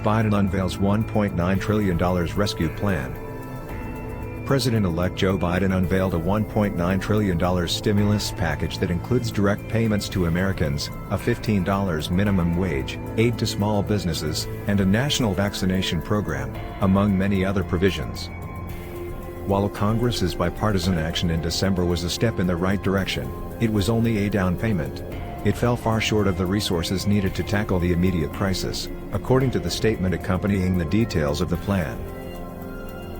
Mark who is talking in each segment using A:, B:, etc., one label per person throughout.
A: Biden unveils $1.9 trillion rescue plan. President-elect Joe Biden unveiled a $1.9 trillion stimulus package that includes direct payments to Americans, a $15 minimum wage, aid to small businesses, and a national vaccination program, among many other provisions. While Congress's bipartisan action in December was a step in the right direction, it was only a down payment. It fell far short of the resources needed to tackle the immediate crisis, according to the statement accompanying the details of the plan.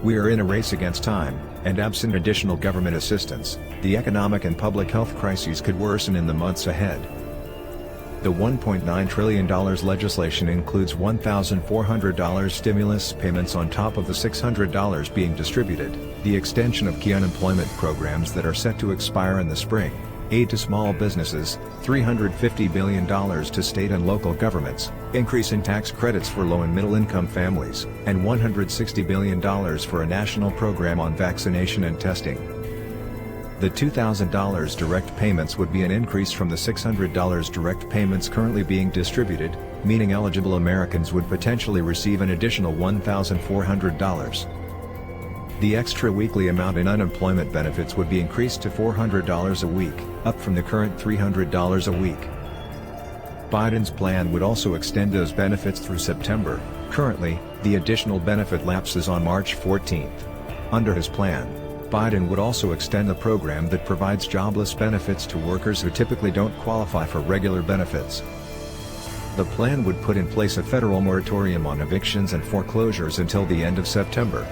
A: "We are in a race against time, and absent additional government assistance, the economic and public health crises could worsen in the months ahead." The $1.9 trillion legislation includes $1,400 stimulus payments on top of the $600 being distributed, the extension of key unemployment programs that are set to expire in the spring, aid to small businesses, $350 billion to state and local governments, increase in tax credits for low and middle-income families, and $160 billion for a national program on vaccination and testing. The $2,000 direct payments would be an increase from the $600 direct payments currently being distributed, meaning eligible Americans would potentially receive an additional $1,400. The extra weekly amount in unemployment benefits would be increased to $400 a week, up from the current $300 a week. Biden's plan would also extend those benefits through September. Currently, the additional benefit lapses on March 14. Under his plan, Biden would also extend the program that provides jobless benefits to workers who typically don't qualify for regular benefits. The plan would put in place a federal moratorium on evictions and foreclosures until the end of September.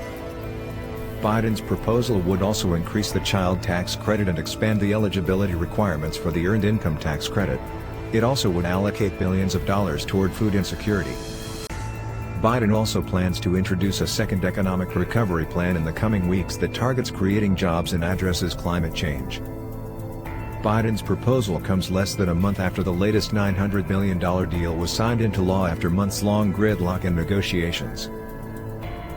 A: Biden's proposal would also increase the child tax credit and expand the eligibility requirements for the Earned Income Tax Credit. It also would allocate billions of dollars toward food insecurity. Biden also plans to introduce a second economic recovery plan in the coming weeks that targets creating jobs and addresses climate change. Biden's proposal comes less than a month after the latest $900 million deal was signed into law after months-long gridlock and negotiations.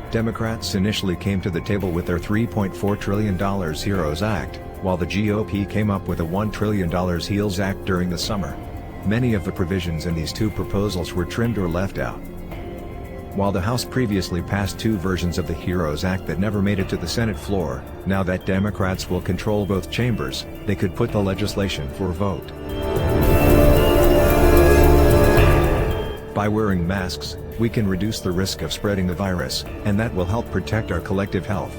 A: Democrats initially came to the table with their $3.4 trillion HEROES Act, while the GOP came up with a $1 trillion HEALS Act during the summer. Many of the provisions in these two proposals were trimmed or left out. While the House previously passed two versions of the HEROES Act that never made it to the Senate floor, now that Democrats will control both chambers, they could put the legislation for a vote. By wearing masks, we can reduce the risk of spreading the virus, and that will help protect our collective health.